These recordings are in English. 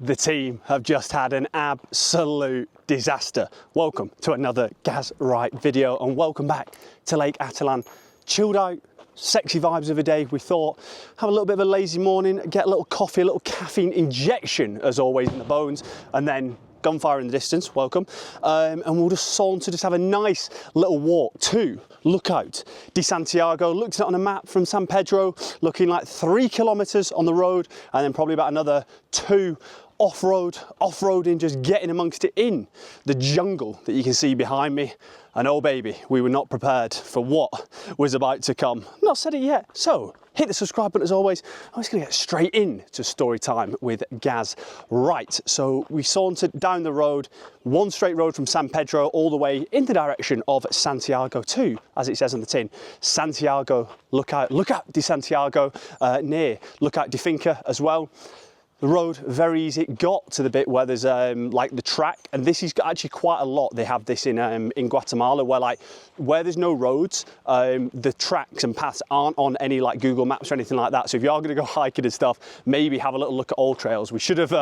The team have just had an absolute disaster. Welcome to another Gaz Right video and welcome back to Lake Atitlan. Chilled out, sexy vibes of a day. We thought, have a little bit of a lazy morning, get a little coffee, a little caffeine injection as always in the bones, and then gunfire in the distance, welcome. And we'll just saunter, just have a nice little walk to Lookout de Santiago. Looked at it on a map from San Pedro, looking like 3 kilometers on the road, and then probably about another 2 off-roading, just getting amongst it in the jungle that you can see behind me. And oh baby, we were not prepared for what was about to come. Not said it yet, so hit the subscribe button as always. I'm just gonna get straight into story time with Gaz. Right, so we sauntered down the road, one straight road from San Pedro all the way in the direction of Santiago to, as it says on the tin, Santiago, Lookout de Santiago, near Lookout de Finca as well. The road, very easy. Got to the bit where there's like the track, and this is actually quite a lot. They have this in Guatemala, where there's no roads, the tracks and paths aren't on any like Google Maps or anything like that. So if you are going to go hiking and stuff, maybe have a little look at all trails. We should have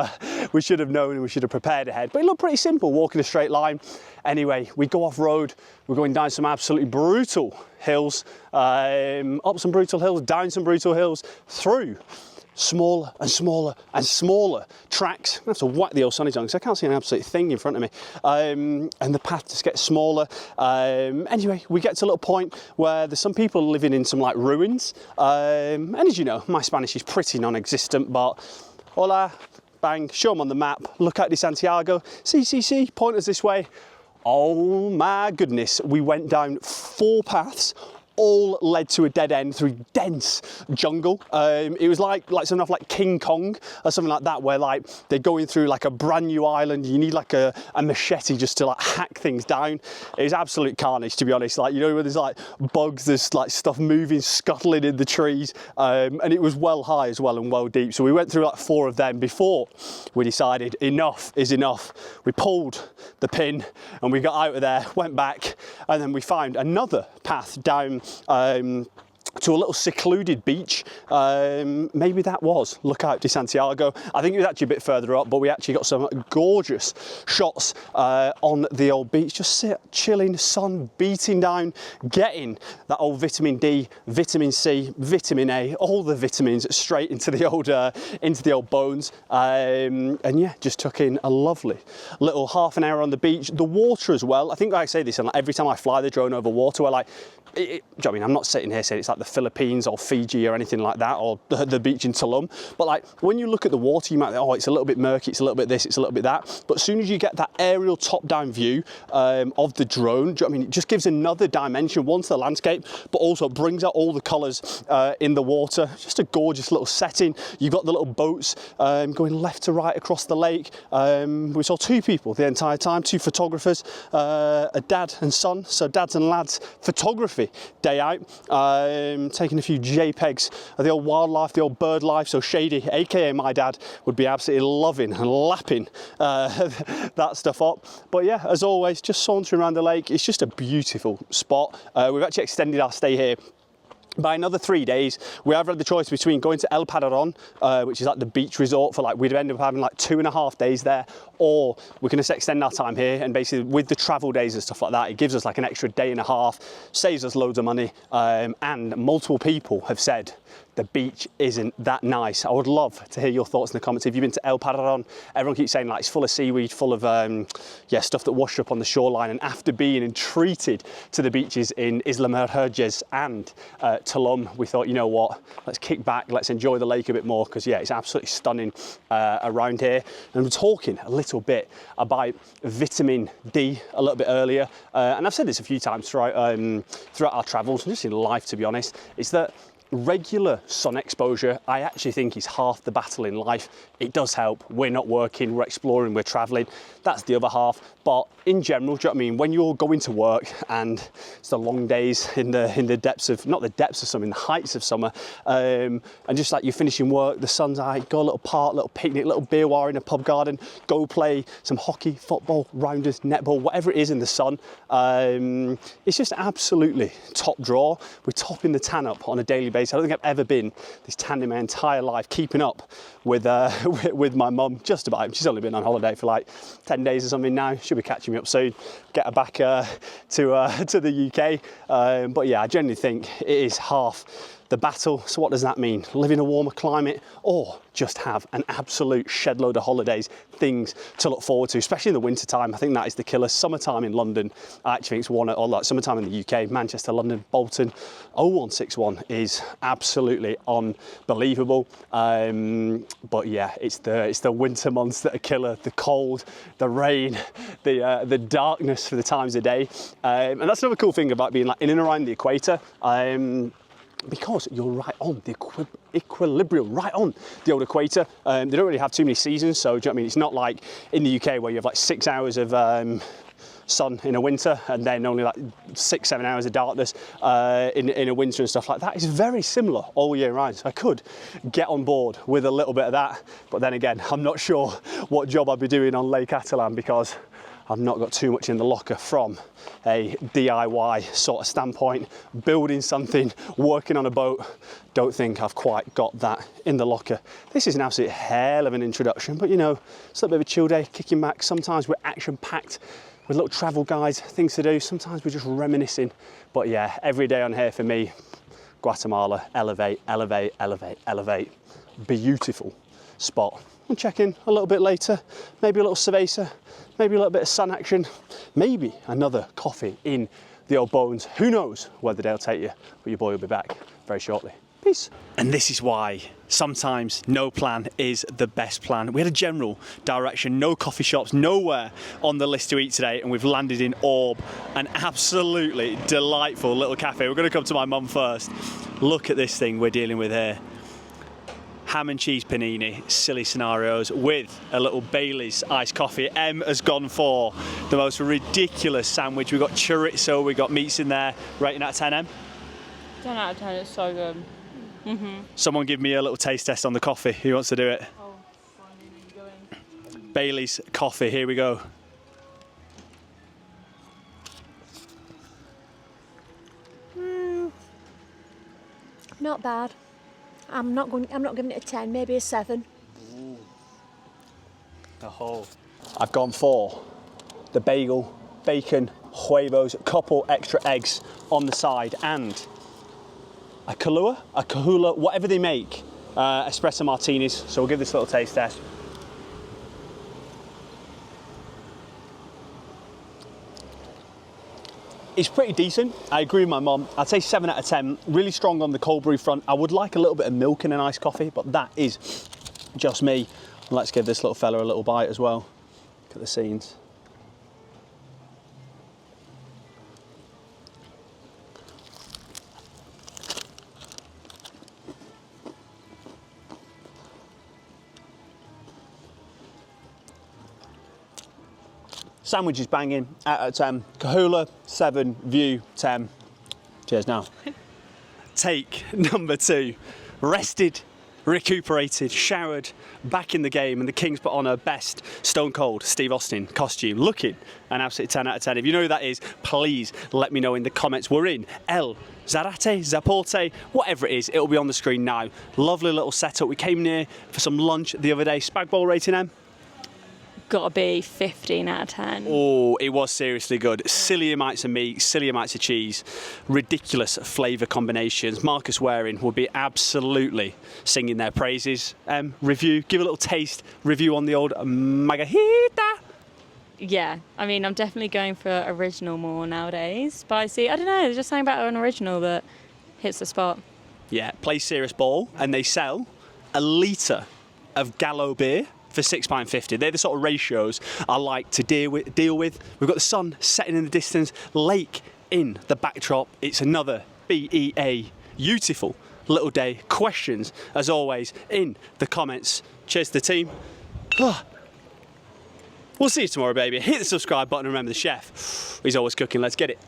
known and we should have prepared ahead. But it looked pretty simple, walking a straight line. Anyway, we go off road. We're going down some absolutely brutal hills, up some brutal hills, down some brutal hills, through smaller and smaller and smaller tracks. I have to whack the old sunny on because I can't see an absolute thing in front of me. And the path just gets smaller. Anyway, we get to a little point where there's some people living in some like ruins. And as you know, my Spanish is pretty non-existent, but hola, bang, show them on the map. Lookout de Santiago, CCC, point us this way. Oh my goodness, we went down 4 paths, all led to a dead end through dense jungle. It was like something off like King Kong or something like that, where like they're going through like a brand new island. You need like a machete just to like hack things down. It was absolute carnage, to be honest. Like, you know, where there's like bugs, there's like stuff moving, scuttling in the trees. And it was well high as well and well deep. So we went through like 4 of them before we decided enough is enough. We pulled the pin and we got out of there, went back, and then we found another path down to a little secluded beach. Maybe that was Lookout de Santiago. I think it was actually a bit further up, but we actually got some gorgeous shots on the old beach. Just chilling, sun beating down, getting that old vitamin D, vitamin C, vitamin A, all the vitamins straight into the old bones. And yeah, just took in a lovely little half an hour on the beach. The water as well. I think I say this, and like every time I fly the drone over water, we're like, do you know what I mean? I'm not sitting here saying it's like the Philippines or Fiji or anything like that, or the beach in Tulum. But like when you look at the water, you might think, oh, it's a little bit murky, it's a little bit this, it's a little bit that. But as soon as you get that aerial top-down view of the drone, do you know what I mean? It just gives another dimension, one to the landscape, but also brings out all the colours in the water. Just a gorgeous little setting. You've got the little boats going left to right across the lake. We saw 2 people the entire time, 2 photographers, a dad and son. So dads and lads photography day out, taking a few JPEGs of the old wildlife, the old bird life. So Shady, aka my dad, would be absolutely loving and lapping that stuff up. But yeah, as always, just sauntering around the lake. It's just a beautiful spot. We've actually extended our stay here by another 3 days. We have had the choice between going to El Padrón, which is like the beach resort for like, we'd end up having like 2.5 days there, or we can just extend our time here. And basically with the travel days and stuff like that, it gives us like an extra 1.5 days, saves us loads of money. And multiple people have said the beach isn't that nice. I would love to hear your thoughts in the comments. If you've been to El Padrón, everyone keeps saying like it's full of seaweed, full of yeah, stuff that washed up on the shoreline. And after being entreated to the beaches in Isla Mujeres and Tulum, we thought, you know what, let's kick back, let's enjoy the lake a bit more, because yeah, it's absolutely stunning around here. And we're talking a little bit about vitamin D a little bit earlier, and I've said this a few times throughout our travels and just in life, to be honest, is that regular sun exposure, I actually think, is half the battle in life. It does help. We're not working, we're exploring, we're traveling. That's the other half. But in general, do you know what I mean? When you're going to work and it's the long days in the depths of, not the depths of summer, in the heights of summer, and just like you're finishing work, the sun's out, go a little park, little picnic, little beer war in a pub garden, go play some hockey, football, rounders, netball, whatever it is in the sun. It's just absolutely top draw. We're topping the tan up on a daily basis. I don't think I've ever been this tan in my entire life, keeping up with with my mum, just about. She's only been on holiday for like 10 days or something now. She'll be catching me up soon, get her back to the UK. But yeah, I genuinely think it is half the battle. So what does that mean? Live in a warmer climate, or just have an absolute shed load of holidays, things to look forward to, especially in the winter time. I think that is the killer. Summertime in London, I actually think it's one, or like summertime in the UK, Manchester, London, Bolton, 0161 is absolutely unbelievable. But yeah, it's the winter months that are killer. The cold, the rain, the darkness for the times of day. And that's another cool thing about being like in and around the equator. Because you're right on the equilibrium, right on the old equator. They don't really have too many seasons, so do you know what I mean? It's not like in the UK where you have like 6 hours of sun in a winter and then only like 6-7 hours of darkness in a winter and stuff like that. It's very similar all year round, so I could get on board with a little bit of that. But then again, I'm not sure what job I'd be doing on Lake Atitlan, because I've not got too much in the locker from a DIY sort of standpoint. Building something, working on a boat, don't think I've quite got that in the locker. This is an absolute hell of an introduction, but you know, it's a little bit of a chill day, kicking back. Sometimes we're action-packed with little travel guides, things to do. Sometimes we're just reminiscing. But yeah, every day on here for me, Guatemala, elevate, elevate, elevate, elevate. Beautiful spot. We'll check in a little bit later, maybe a little cerveza, maybe a little bit of sun action, maybe another coffee in the old bones. Who knows where the day will take you, but your boy will be back very shortly. Peace. And this is why sometimes no plan is the best plan. We had a general direction, no coffee shops, nowhere on the list to eat today, and we've landed in Orb, an absolutely delightful little cafe. We're going to come to my mum first. Look at this thing we're dealing with here. Ham and cheese panini, silly scenarios, with a little Bailey's iced coffee. Em has gone for the most ridiculous sandwich. We've got chorizo, we've got meats in there. Rating out of 10, Em? 10 out of 10, it's so good. Someone give me a little taste test on the coffee. Who wants to do it? Oh, fine, go in. Bailey's coffee, here we go. Not bad. I'm not giving it a 10, maybe a 7. Ooh. The whole. I've gone for the bagel, bacon, huevos, a couple extra eggs on the side, and a Kahlua, whatever they make, espresso martinis. So we'll give this a little taste test. It's pretty decent. I agree with my mum. I'd say 7 out of 10. Really strong on the cold brew front. I would like a little bit of milk in an iced coffee, but that is just me. Let's give this little fella a little bite as well. Look at the scenes. Sandwich is banging, out of 10. Kahlua, 7, view, 10. Cheers now. Take number 2. Rested, recuperated, showered, back in the game, and the Kings put on her best Stone Cold Steve Austin costume. Looking an absolute 10 out of 10. If you know who that is, please let me know in the comments. We're in El Zarate, Zapote, whatever it is, it'll be on the screen now. Lovely little setup. We came near for some lunch the other day. Spag bowl rating, Em? Gotta be 15 out of 10. Oh, it was seriously good. Silly amounts of meat, silly amounts of cheese, ridiculous flavour combinations. Marcus Waring will be absolutely singing their praises. Review, give a little taste review on the old Magahita. Yeah, I mean, I'm definitely going for original more nowadays. Spicy, I don't know, there's just something about an original that hits the spot. Yeah, play serious ball, and they sell a litre of Gallo beer for £6.50. They're the sort of ratios I like to deal with. We've got the sun setting in the distance, lake in the backdrop. It's another BEA beautiful little day. Questions, as always, in the comments. Cheers to the team. We'll see you tomorrow, baby. Hit the subscribe button and remember the chef, he's always cooking. Let's get it.